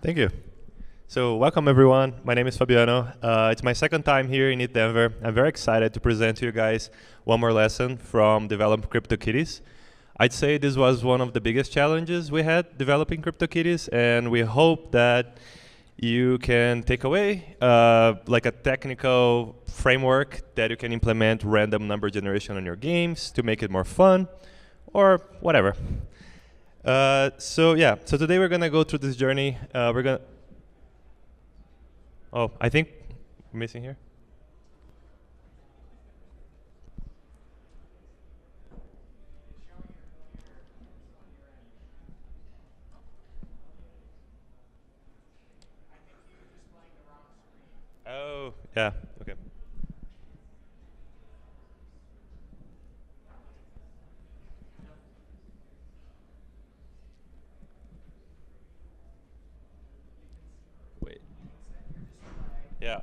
Thank you. So welcome everyone. My name is Fabiano. It's my second time here in ETH Denver. I'm very excited to present to you guys one more lesson from developing CryptoKitties. I'd say this was one of the biggest challenges we had developing CryptoKitties, and we hope that you can take away like a technical framework that you can implement random number generation on your games to make it more fun or whatever. So today we're gonna go through this journey. Oh, I think I'm missing here. Oh, yeah, okay. Wait. Yeah.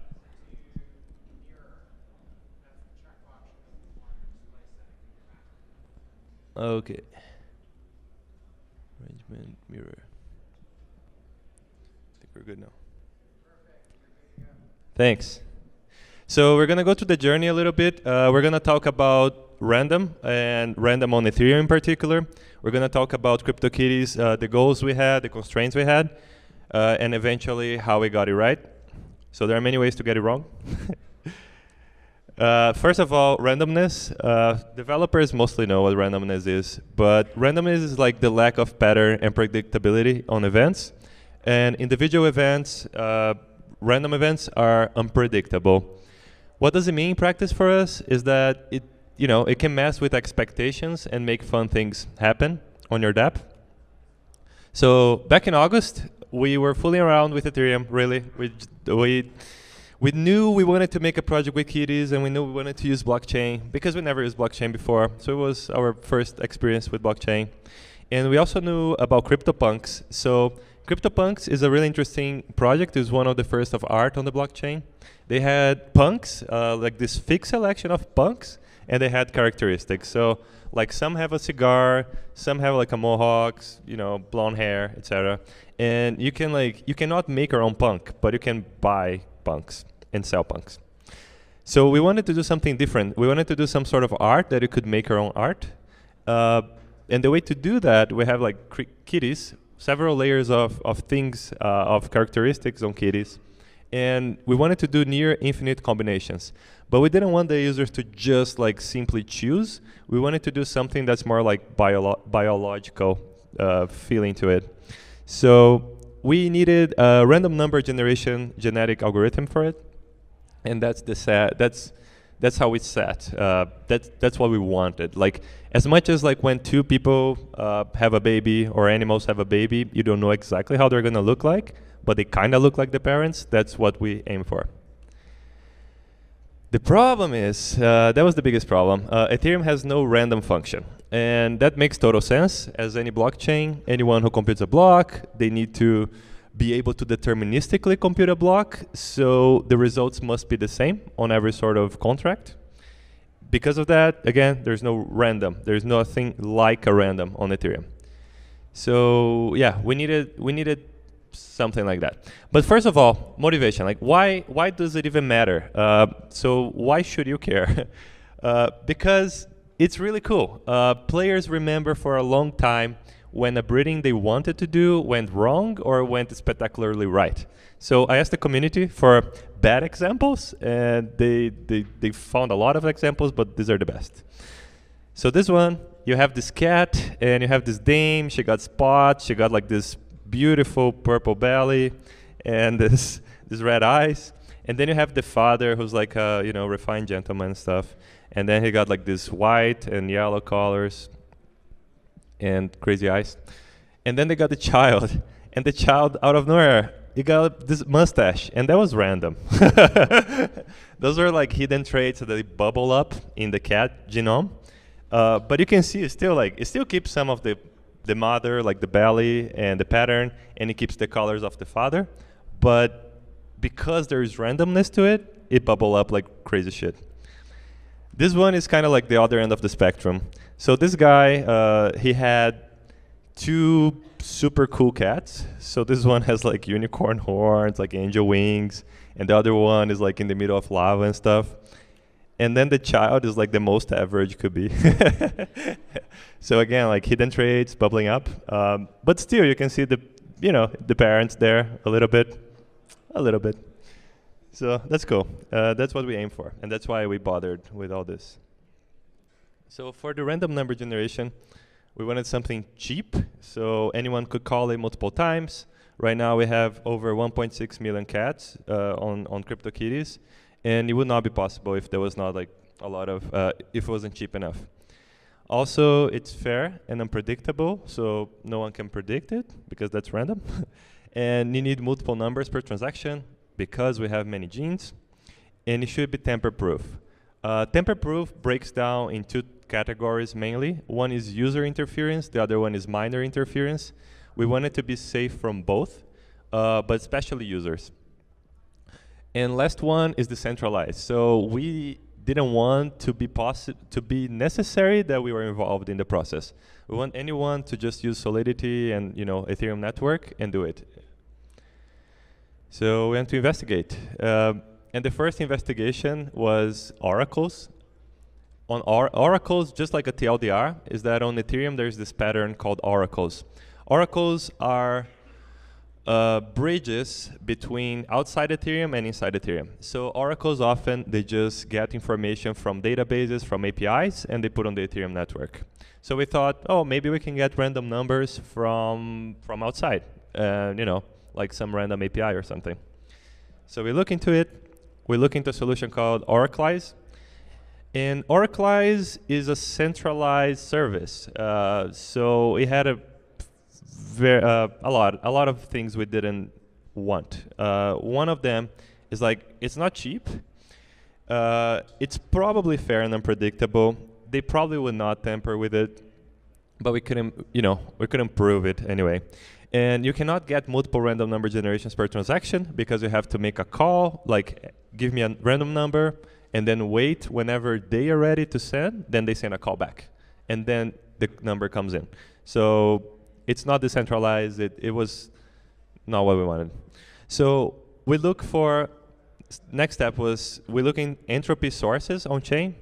Okay. Arrangement mirror. I think we're good now. Thanks. So we're gonna go through the journey a little bit. We're gonna talk about random and random on Ethereum in particular. We're gonna talk about CryptoKitties, the goals we had, the constraints we had, and eventually how we got it right. So there are many ways to get it wrong. First of all, randomness. Developers mostly know what randomness is, but randomness is like the lack of pattern and predictability on events. And individual events, random events are unpredictable. What does it mean in practice for us is that it can mess with expectations and make fun things happen on your dApp. So back in August, we were fooling around with Ethereum, really. We knew we wanted to make a project with kitties, and we knew we wanted to use blockchain because we never used blockchain before. So it was our first experience with blockchain. And we also knew about CryptoPunks. So CryptoPunks is a really interesting project. It was one of the first of art on the blockchain. They had punks, like this fixed selection of punks, and they had characteristics. So like some have a cigar, some have like a mohawk, blonde hair, etc. And you cannot make your own punk, but you can buy punks and sell punks. So we wanted to do something different. We wanted to do some sort of art that you could make your own art. And the way to do that, we have like kitties, several layers of things, of characteristics on kitties. And we wanted to do near infinite combinations. But we didn't want the users to just like simply choose. We wanted to do something that's more like biological feeling to it. So we needed a random number generation genetic algorithm for it. And that's how we set. That's what we wanted. Like as much as like when two people have a baby or animals have a baby, you don't know exactly how they're gonna look like, but they kind of look like the parents. That's what we aim for. The problem is, that was the biggest problem. Ethereum has no random function. And that makes total sense. As any blockchain, anyone who computes a block, they need to be able to deterministically compute a block. So the results must be the same on every sort of contract. Because of that, again, there's no random. There's nothing like a random on Ethereum. So yeah, we needed something like that. But first of all, motivation. Like why does it even matter? So why should you care? Because it's really cool. Players remember for a long time when a breeding they wanted to do went wrong or went spectacularly right. So I asked the community for bad examples, and they found a lot of examples, but these are the best. So this one, you have this cat, and you have this dame. She got spots. She got like this beautiful purple belly and this red eyes. And then you have the father who's like a refined gentleman and stuff. And then he got like this white and yellow colors and crazy eyes. And then they got the child. And the child, out of nowhere, he got this mustache. And that was random. Those are like hidden traits that they bubble up in the cat genome. But you can see it still keeps some of the mother, like the belly and the pattern, and it keeps the colors of the father. But because there is randomness to it, it bubble up like crazy shit. This one is kind of like the other end of the spectrum. So this guy, he had two super cool cats. So this one has like unicorn horns, like angel wings, and the other one is like in the middle of lava and stuff. And then the child is like the most average could be. So again, like hidden traits bubbling up, but still you can see the the parents there a little bit. So that's cool. That's what we aim for, and that's why we bothered with all this. So for the random number generation, we wanted something cheap, so anyone could call it multiple times. Right now we have over 1.6 million cats on CryptoKitties, and it would not be possible if there was not like a lot of, if it wasn't cheap enough. Also, it's fair and unpredictable, so no one can predict it because that's random. And you need multiple numbers per transaction because we have many genes, and it should be tamper-proof. Tamper-proof breaks down in two categories mainly. One is user interference, the other one is miner interference. We want it to be safe from both, but especially users. And last one is decentralized. So we didn't want to be necessary that we were involved in the process. We want anyone to just use Solidity and Ethereum network and do it. So we went to investigate. And the first investigation was oracles. On oracles, just like a TLDR, is that on Ethereum there's this pattern called oracles. Oracles are bridges between outside Ethereum and inside Ethereum. So oracles often, they just get information from databases, from APIs, and they put on the Ethereum network. So we thought, oh, maybe we can get random numbers from outside, like some random API or something. So we look into it. We look into a solution called Oraclize. And Oraclize is a centralized service. So it had a lot of things we didn't want. One of them is like, it's not cheap. It's probably fair and unpredictable. They probably would not tamper with it, but we couldn't prove it anyway. And you cannot get multiple random number generations per transaction because you have to make a call, like give me a random number, and then wait whenever they are ready to send, then they send a call back. And then the number comes in. So it's not decentralized. It was not what we wanted. So we look for, next step was we look in Entropy Sources on-chain.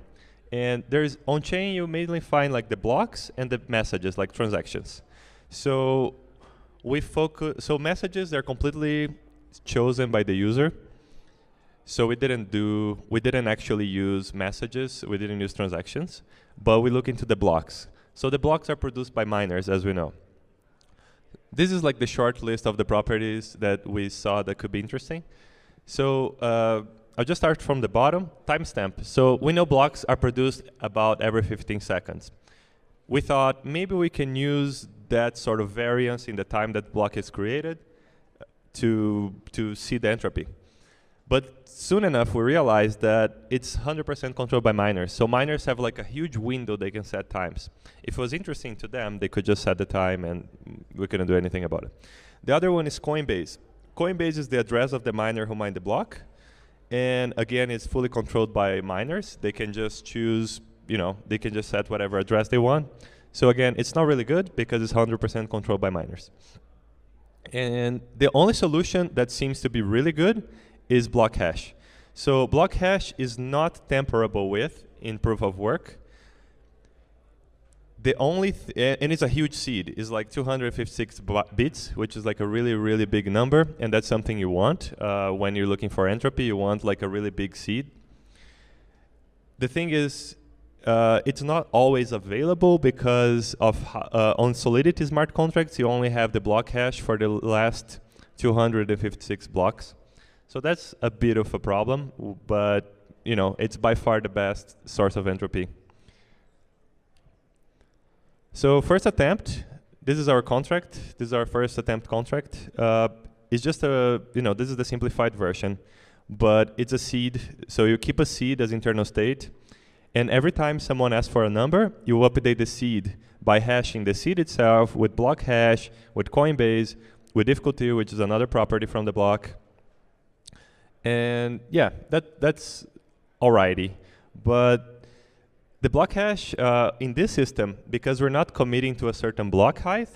And there's on-chain, you mainly find like the blocks and the messages, like transactions. So we focus, so messages, they're completely chosen by the user. So we didn't actually use messages, we didn't use transactions, but we look into the blocks. So the blocks are produced by miners, as we know. This is like the short list of the properties that we saw that could be interesting. So I'll just start from the bottom, timestamp. So we know blocks are produced about every 15 seconds. We thought maybe we can use that sort of variance in the time that block is created to see the entropy. But soon enough, we realized that it's 100% controlled by miners. So miners have like a huge window they can set times. If it was interesting to them, they could just set the time and we couldn't do anything about it. The other one is Coinbase. Coinbase is the address of the miner who mined the block. And again, it's fully controlled by miners. They can just choose, they can just set whatever address they want. So again, it's not really good because it's 100% controlled by miners. And the only solution that seems to be really good is block hash. So block hash is not tamperable with in proof of work. The only, and it's a huge seed, is like 256 bits, which is like a really, really big number, and that's something you want when you're looking for entropy. You want like a really big seed. The thing is, it's not always available because of on Solidity smart contracts, you only have the block hash for the last 256 blocks. So that's a bit of a problem, but it's by far the best source of entropy. So first attempt, this is our contract. This is our first attempt contract. It's just this is the simplified version, but it's a seed. So you keep a seed as internal state, and every time someone asks for a number, you update the seed by hashing the seed itself with block hash, with Coinbase, with difficulty, which is another property from the block. And yeah, that's alrighty. But the block hash in this system, because we're not committing to a certain block height,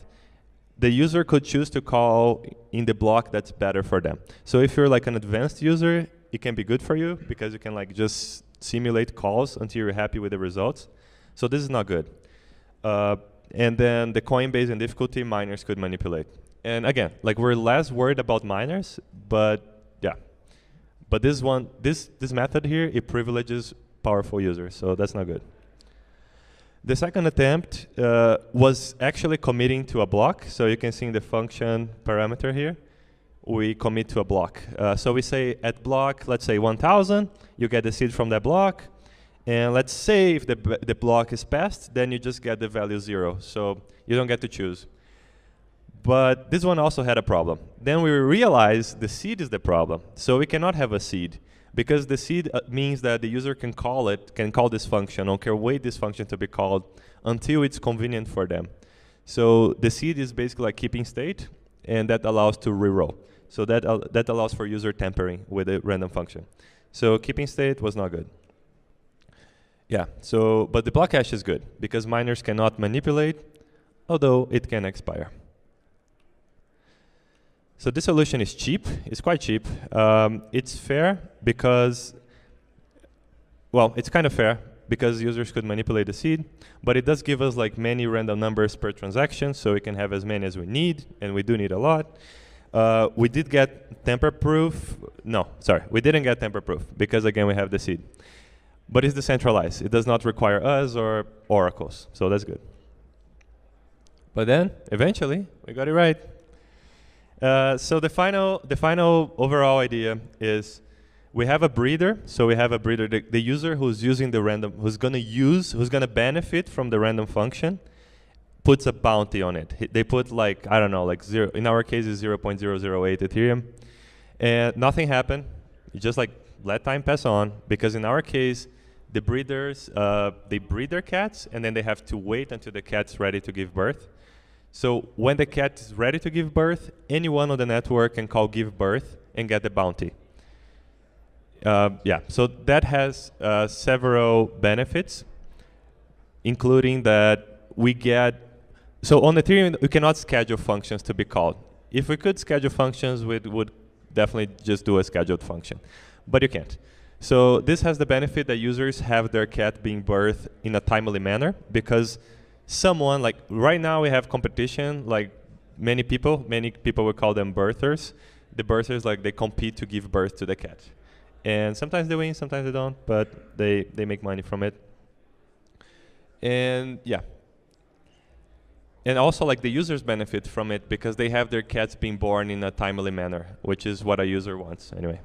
the user could choose to call in the block that's better for them. So if you're like an advanced user, it can be good for you because you can like just simulate calls until you're happy with the results. So this is not good. And then the Coinbase and difficulty miners could manipulate. And again, like we're less worried about miners, but yeah. But this method here, it privileges powerful users, so that's not good. The second attempt was actually committing to a block. So you can see in the function parameter here, we commit to a block. So we say at block, let's say 1,000, you get the seed from that block. And let's say if the block is passed, then you just get the value 0. So you don't get to choose. But this one also had a problem. Then we realized the seed is the problem. So we cannot have a seed. Because the seed means that the user can call this function, or can wait this function to be called until it's convenient for them. So the seed is basically like keeping state, and that allows to reroll. So that allows for user tampering with a random function. So keeping state was not good. Yeah, so, but the block hash is good, because miners cannot manipulate, although it can expire. So this solution is cheap. It's quite cheap. It's fair because, well, it's kind of fair because users could manipulate the seed, but it does give us like many random numbers per transaction, so we can have as many as we need, and we do need a lot. We did get tamper proof. No, sorry, we didn't get tamper proof because again we have the seed. But it's decentralized. It does not require us or oracles, so that's good. But then eventually we got it right. So the final overall idea is we have a breeder. So we have a breeder, the user who's using the random, who's gonna benefit from the random function, puts a bounty on it. They put like, I don't know, like 0, in our case it's 0.008 Ethereum. And nothing happened. You just like let time pass on, because in our case, the breeders, they breed their cats, and then they have to wait until the cat's ready to give birth. So when the cat is ready to give birth, anyone on the network can call give birth and get the bounty. Yeah, so that has several benefits, including that we get, so on Ethereum, we cannot schedule functions to be called. If we could schedule functions, we would definitely just do a scheduled function, but you can't. So this has the benefit that users have their cat being birthed in a timely manner, because someone, like right now we have competition, like many people would call them birthers. The birthers, like they compete to give birth to the cat. And sometimes they win, sometimes they don't, but they make money from it. And yeah. And also like the users benefit from it because they have their cats being born in a timely manner, which is what a user wants anyway.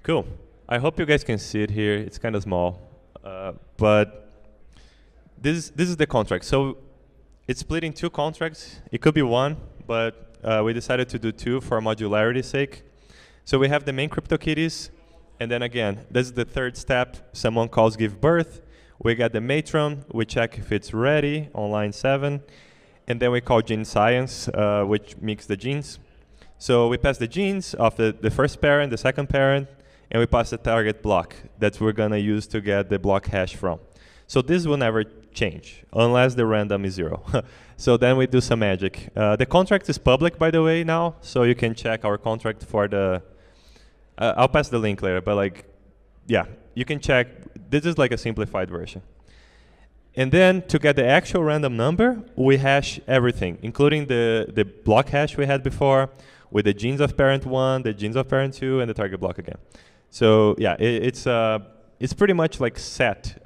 Cool. I hope you guys can see it here. It's kind of small, but this is the contract. So it's split in 2 contracts. It could be 1, but we decided to do 2 for modularity's sake. So we have the main CryptoKitties, and then again, this is the 3rd step. Someone calls give birth. We get the matron. We check if it's ready on line 7, and then we call gene science, which mix the genes. So we pass the genes of the first parent, the second parent, and we pass the target block that we're gonna use to get the block hash from. So this will never change unless the random is 0. So then we do some magic. The contract is public, by the way, now, so you can check our contract for the. I'll pass the link later, but like, yeah, you can check. This is like a simplified version. And then to get the actual random number, we hash everything, including the block hash we had before, with the genes of parent 1, the genes of parent 2, and the target block again. So yeah, it's pretty much like set.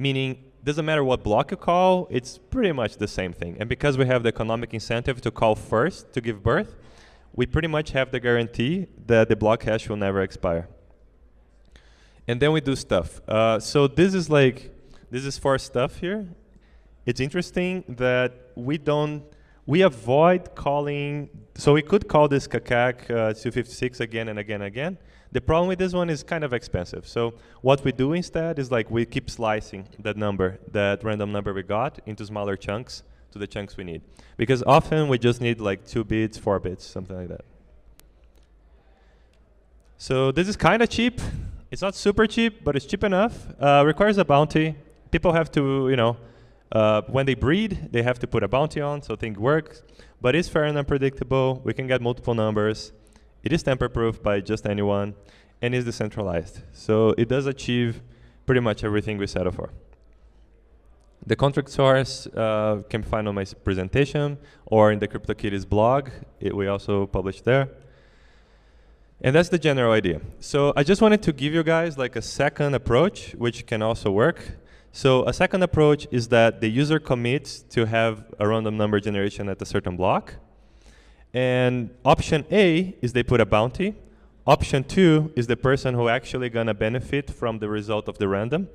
Meaning, doesn't matter what block you call, it's pretty much the same thing. And because we have the economic incentive to call first to give birth, we pretty much have the guarantee that the block hash will never expire. And then we do stuff. So this is for stuff here. It's interesting that we avoid calling, so we could call this KAKAK 256 again and again and again. The problem with this one is kind of expensive. So what we do instead is like we keep slicing that number, that random number we got, into smaller chunks to the chunks we need. Because often we just need like 2 bits, 4 bits, something like that. So this is kind of cheap. It's not super cheap, but it's cheap enough. Requires a bounty. People have to, When they breed, they have to put a bounty on, so things work. But it's fair and unpredictable. We can get multiple numbers. It is tamper-proof by just anyone, and is decentralized. So it does achieve pretty much everything we settled for. The contract source can be found on my presentation or in the CryptoKitties blog. We also publish there. And that's the general idea. So I just wanted to give you guys like a second approach, which can also work. So a second approach is that the user commits to have a random number generation at a certain block. And option A is they put a bounty. Option 2 is the person who actually gonna benefit from the result of the random.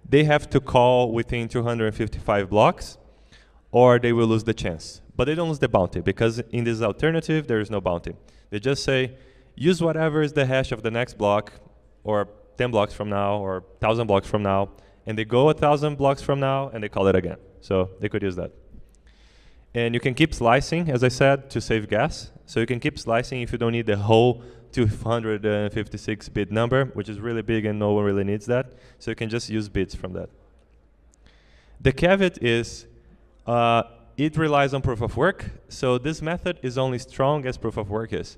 They have to call within 255 blocks, or they will lose the chance. But they don't lose the bounty, because in this alternative, there is no bounty. They just say, use whatever is the hash of the next block, or 10 blocks from now, or 1,000 blocks from now, and they go 1,000 blocks from now, and they call it again. So they could use that. And you can keep slicing, as I said, to save gas. So you can keep slicing if you don't need the whole 256-bit number, which is really big and no one really needs that. So you can just use bits from that. The caveat is it relies on proof of work. So this method is only strong as proof of work is.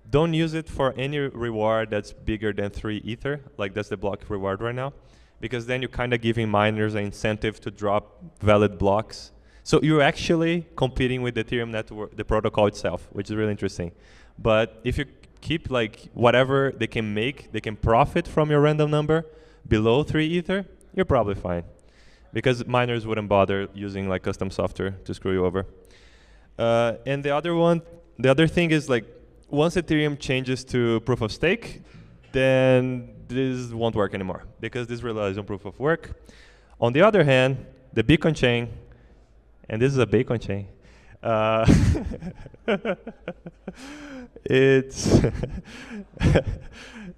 Don't use it for any reward that's bigger than 3 Ether, like that's the block reward right now, because then you're kind of giving miners an incentive to drop valid blocks. So you're actually competing with the Ethereum network, the protocol itself, which is really interesting. But if you keep like whatever they can make, they can profit from your random number below 3 Ether, you're probably fine. Because miners wouldn't bother using like custom software to screw you over. And the other thing is like, once Ethereum changes to proof of stake, then this won't work anymore, because this relies on proof of work. On the other hand, the Beacon chain, and this is a bacon chain,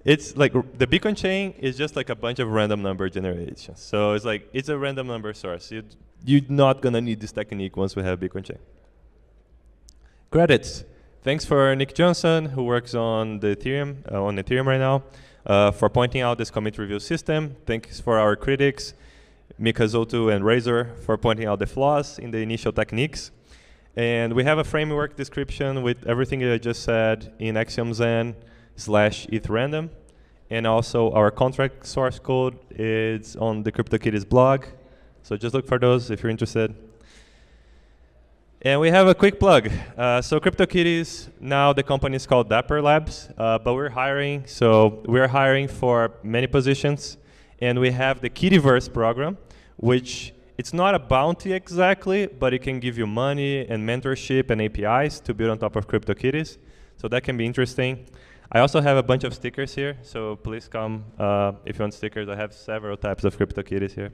it's like the Beacon chain is just like a bunch of random number generations. So it's like, it's a random number source. You're not gonna need this technique once we have Beacon chain. Credits. Thanks for Nick Johnson, who works on the Ethereum right now, for pointing out this commit review system. Thanks for our critics, Mika Zotu and Razor, for pointing out the flaws in the initial techniques. And we have a framework description with everything I just said in AxiomZen/ethrandom. And also our contract source code is on the CryptoKitties blog. So just look for those if you're interested. And we have a quick plug. So CryptoKitties, now the company is called Dapper Labs, but we're hiring. So we're hiring for many positions. And we have the Kittyverse program, which it's not a bounty exactly, but it can give you money and mentorship and APIs to build on top of CryptoKitties. So that can be interesting. I also have a bunch of stickers here, so please come if you want stickers. I have several types of CryptoKitties here.